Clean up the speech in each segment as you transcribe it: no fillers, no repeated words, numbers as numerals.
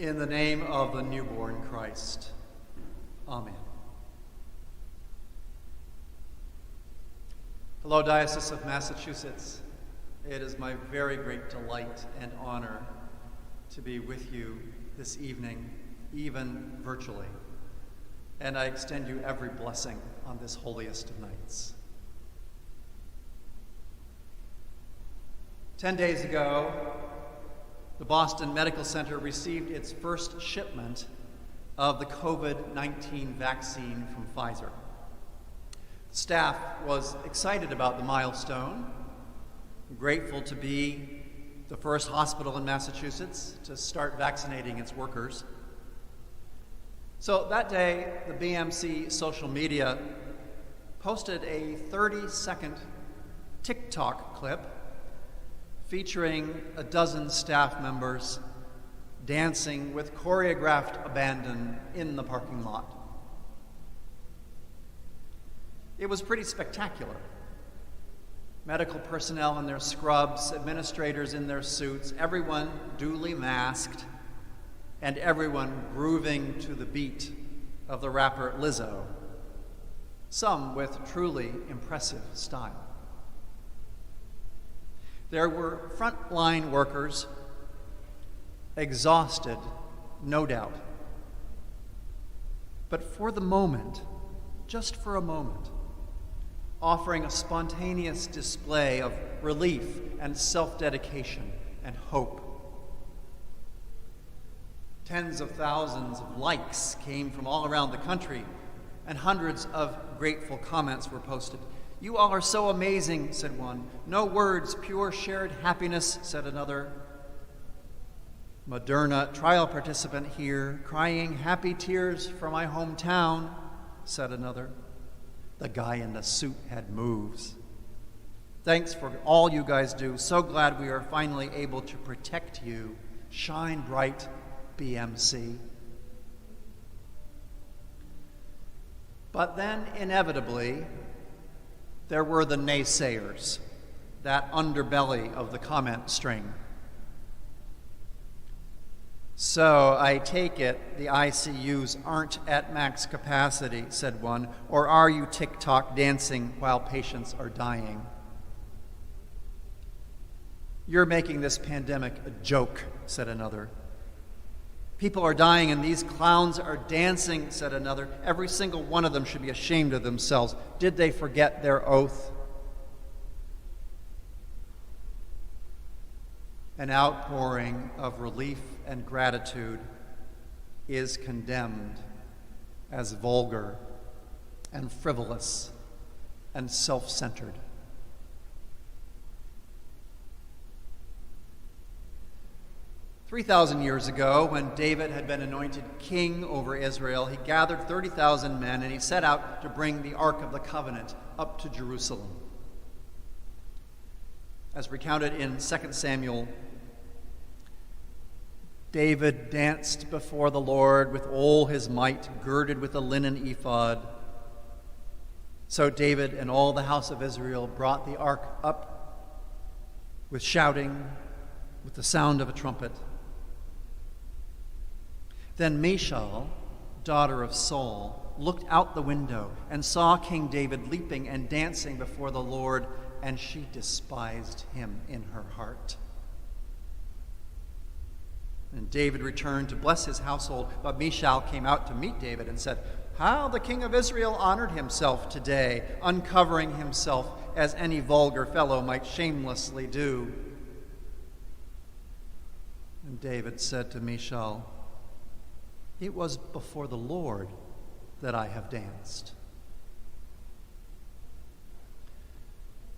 In the name of the newborn Christ. Amen. Hello, Diocese of Massachusetts. It is my very great delight and honor to be with you this evening, even virtually. And I extend you every blessing on this holiest of nights. 10 days ago, the Boston Medical Center received its first shipment of the COVID-19 vaccine from Pfizer. Staff was excited about the milestone, grateful to be the first hospital in Massachusetts to start vaccinating its workers. So that day, the BMC social media posted a 30-second TikTok clip featuring a dozen staff members dancing with choreographed abandon in the parking lot. It was pretty spectacular. Medical personnel in their scrubs, administrators in their suits, everyone duly masked, and everyone grooving to the beat of the rapper Lizzo, some with truly impressive style. There were frontline workers, exhausted, no doubt. But for the moment, just for a moment, offering a spontaneous display of relief and self-dedication and hope. Tens of thousands of likes came from all around the country, and hundreds of grateful comments were posted. "You all are so amazing," said one. "No words, pure shared happiness," said another. Moderna trial participant here, crying happy tears for my hometown, said another. The guy in the suit had moves. "Thanks for all you guys do. So glad we are finally able to protect you. Shine bright, BMC." But then, inevitably, there were the naysayers, that underbelly of the comment string. "So I take it the ICUs aren't at max capacity," said one, "or are you TikTok dancing while patients are dying?" "You're making this pandemic a joke," said another. "People are dying and these clowns are dancing," said another. "Every single one of them should be ashamed of themselves. Did they forget their oath?" An outpouring of relief and gratitude is condemned as vulgar and frivolous and self-centered. "3,000 years ago, when David had been anointed king over Israel, he gathered 30,000 men and he set out to bring the Ark of the Covenant up to Jerusalem. As recounted in 2 Samuel, David danced before the Lord with all his might, girded with a linen ephod. So David and all the house of Israel brought the ark up with shouting, with the sound of a trumpet. Then Michal, daughter of Saul, looked out the window and saw King David leaping and dancing before the Lord, and she despised him in her heart. And David returned to bless his household, but Michal came out to meet David and said, "How the king of Israel honored himself today, uncovering himself as any vulgar fellow might shamelessly do." And David said to Michal, "It was before the Lord that I have danced."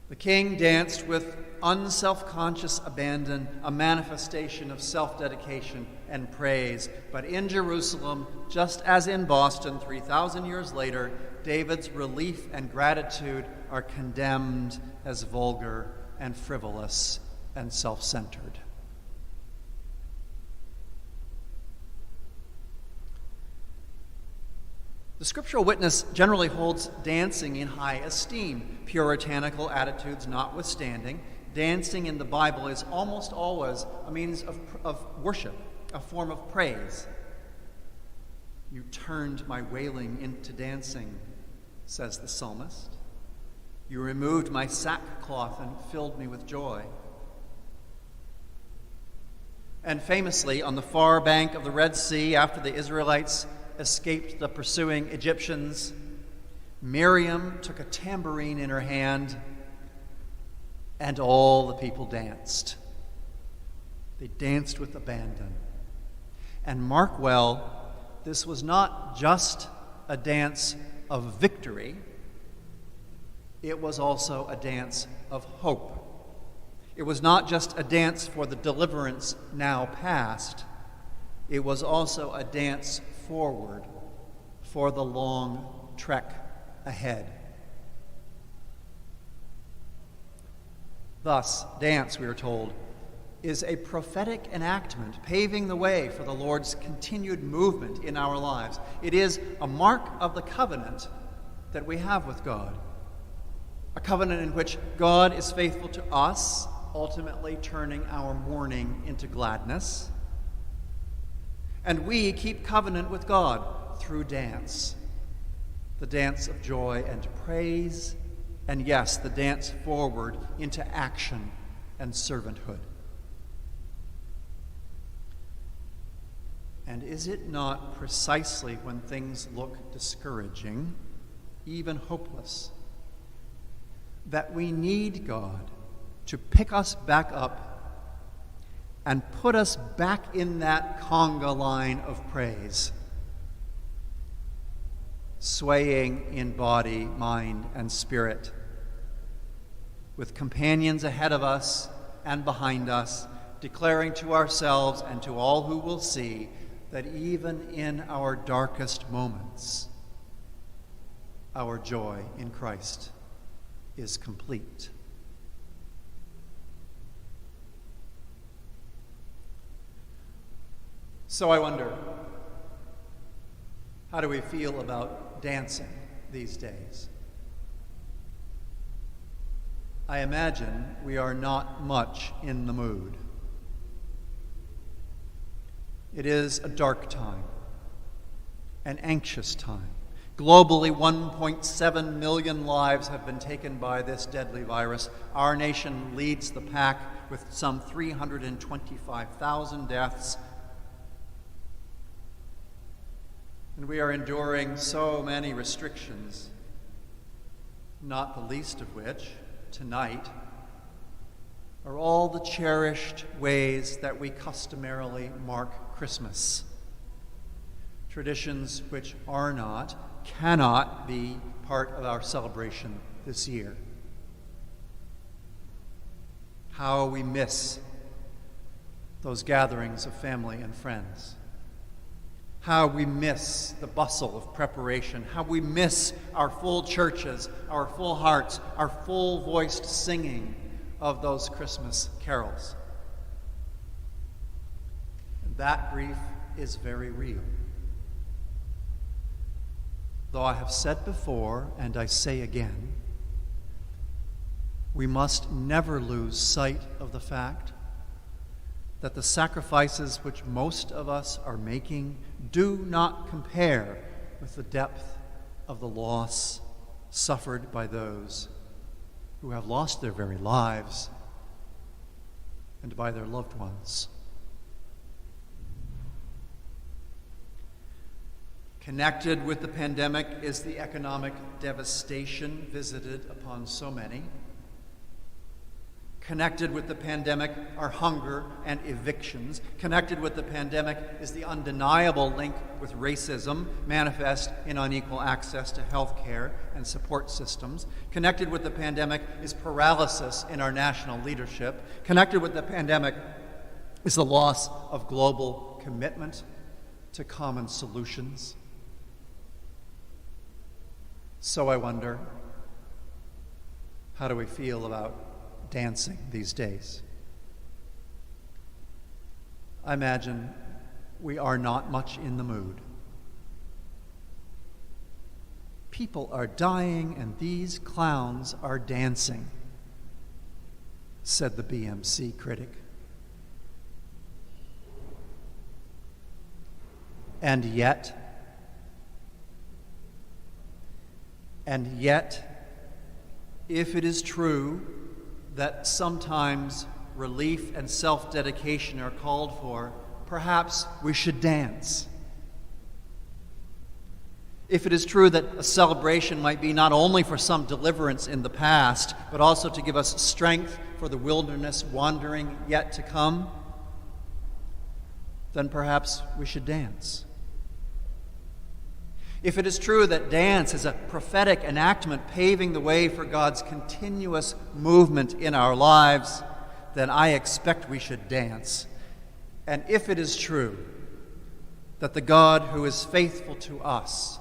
The king danced with unself-conscious abandon, a manifestation of self-dedication and praise. But in Jerusalem, just as in Boston 3,000 years later, David's relief and gratitude are condemned as vulgar and frivolous and self-centered. The scriptural witness generally holds dancing in high esteem, puritanical attitudes notwithstanding. Dancing in the Bible is almost always a means of worship, a form of praise. You turned my wailing into dancing, says the psalmist. You removed my sackcloth and filled me with joy. And famously, on the far bank of the Red Sea, after the Israelites escaped the pursuing Egyptians, Miriam took a tambourine in her hand, and all the people danced. They danced with abandon. And mark well, this was not just a dance of victory, it was also a dance of hope. It was not just a dance for the deliverance now past, it was also a dance forward for the long trek ahead. Thus, dance, we are told, is a prophetic enactment paving the way for the Lord's continued movement in our lives. It is a mark of the covenant that we have with God, a covenant in which God is faithful to us, ultimately turning our mourning into gladness, and we keep covenant with God through dance, the dance of joy and praise, and yes, the dance forward into action and servanthood. And is it not precisely when things look discouraging, even hopeless, that we need God to pick us back up and put us back in that conga line of praise, swaying in body, mind, and spirit, with companions ahead of us and behind us, declaring to ourselves and to all who will see that even in our darkest moments, our joy in Christ is complete. So I wonder, how do we feel about dancing these days? I imagine we are not much in the mood. It is a dark time, an anxious time. Globally, 1.7 million lives have been taken by this deadly virus. Our nation leads the pack with some 325,000 deaths. And we are enduring so many restrictions, not the least of which, tonight, are all the cherished ways that we customarily mark Christmas. Traditions which are not, cannot be part of our celebration this year. How we miss those gatherings of family and friends. How we miss the bustle of preparation. How we miss our full churches, our full hearts, our full-voiced singing of those Christmas carols. That grief is very real. Though I have said before, and I say again, we must never lose sight of the fact that the sacrifices which most of us are making do not compare with the depth of the loss suffered by those who have lost their very lives and by their loved ones. Connected with the pandemic is the economic devastation visited upon so many. Connected with the pandemic are hunger and evictions. Connected with the pandemic is the undeniable link with racism, manifest in unequal access to health care and support systems. Connected with the pandemic is paralysis in our national leadership. Connected with the pandemic is the loss of global commitment to common solutions. So I wonder, how do we feel about dancing these days? I imagine we are not much in the mood. People are dying and these clowns are dancing, said the BMC critic. And yet, if it is true that sometimes relief and self-dedication are called for, perhaps we should dance. If it is true that a celebration might be not only for some deliverance in the past, but also to give us strength for the wilderness wandering yet to come, then perhaps we should dance. If it is true that dance is a prophetic enactment paving the way for God's continuous movement in our lives, then I expect we should dance. And if it is true that the God who is faithful to us,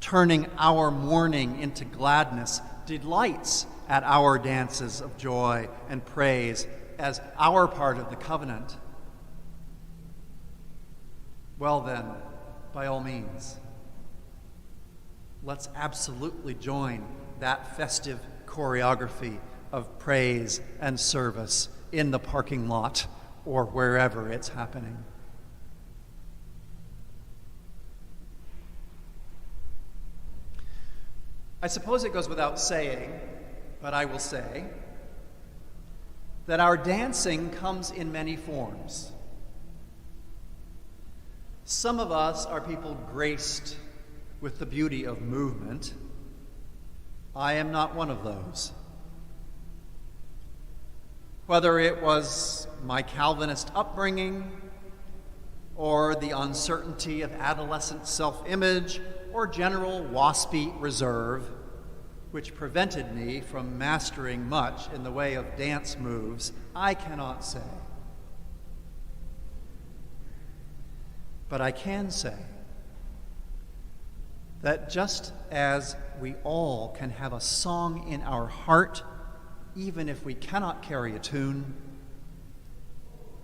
turning our mourning into gladness, delights at our dances of joy and praise as our part of the covenant, well then, by all means, let's absolutely join that festive choreography of praise and service in the parking lot or wherever it's happening. I suppose it goes without saying, but I will say, that our dancing comes in many forms. Some of us are people graced with the beauty of movement. I am not one of those. Whether it was my Calvinist upbringing, or the uncertainty of adolescent self-image, or general waspy reserve, which prevented me from mastering much in the way of dance moves, I cannot say. But I can say that just as we all can have a song in our heart, even if we cannot carry a tune,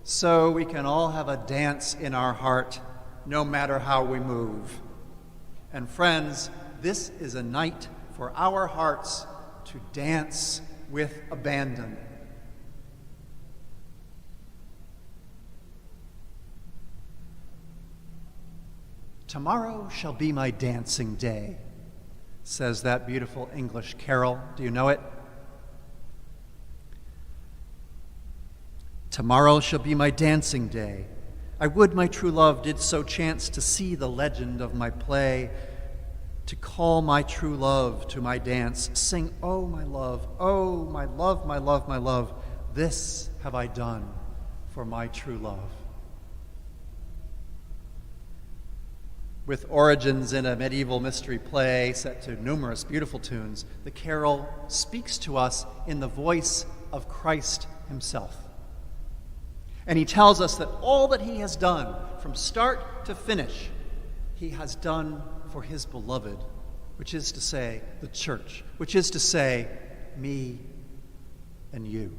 so we can all have a dance in our heart, no matter how we move. And friends, this is a night for our hearts to dance with abandon. Tomorrow shall be my dancing day, says that beautiful English carol. Do you know it? Tomorrow shall be my dancing day. I would my true love did so chance to see the legend of my play, to call my true love to my dance, sing, oh my love, oh my love, my love, my love, this have I done for my true love. With origins in a medieval mystery play set to numerous beautiful tunes, the carol speaks to us in the voice of Christ himself. And he tells us that all that he has done from start to finish, he has done for his beloved, which is to say, the church, which is to say, me and you.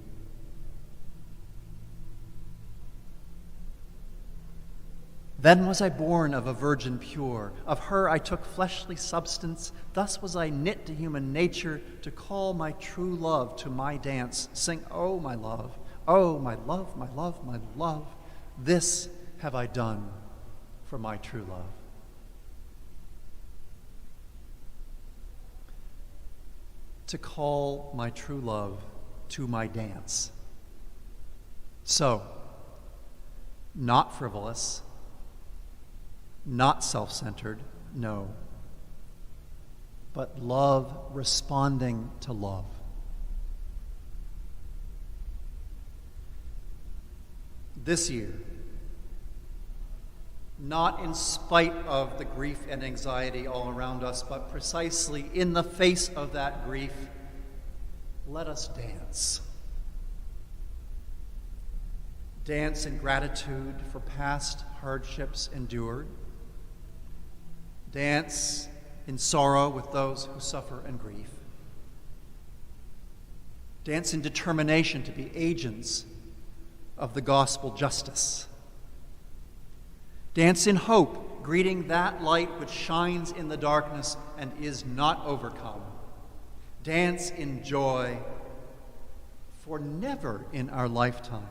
Then was I born of a virgin pure. Of her I took fleshly substance. Thus was I knit to human nature to call my true love to my dance. Sing, oh my love, oh my love, my love, my love. This have I done for my true love. To call my true love to my dance. So, not frivolous, not self-centered, no, but love responding to love. This year, not in spite of the grief and anxiety all around us, but precisely in the face of that grief, let us dance. Dance in gratitude for past hardships endured. Dance in sorrow with those who suffer and grieve. Dance in determination to be agents of the gospel justice. Dance in hope, greeting that light which shines in the darkness and is not overcome. Dance in joy, for never in our lifetime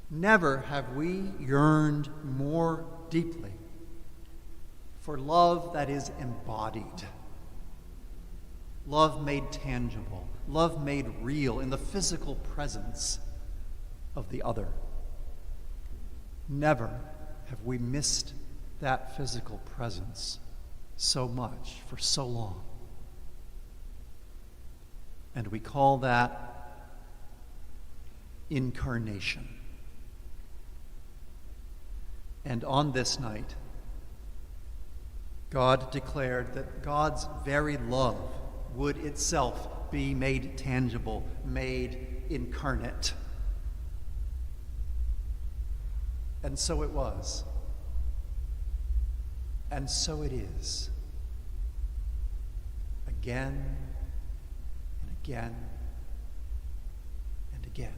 Never have we yearned more deeply for love that is embodied, love made tangible, love made real in the physical presence of the other. Never have we missed that physical presence so much for so long. And we call that incarnation. And on this night, God declared that God's very love would itself be made tangible, made incarnate. And so it was. And so it is. Again and again and again.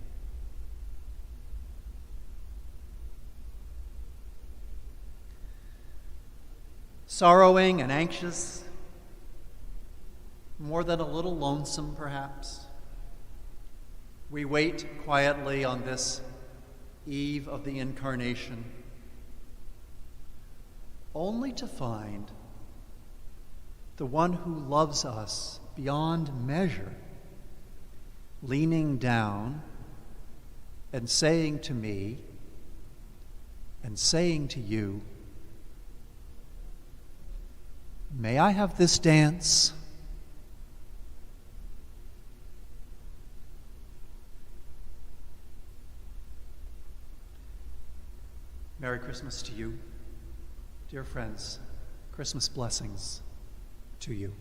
Sorrowing and anxious, more than a little lonesome perhaps, we wait quietly on this eve of the Incarnation, only to find the one who loves us beyond measure leaning down and saying to me and saying to you, "May I have this dance?" Merry Christmas to you, dear friends. Christmas blessings to you.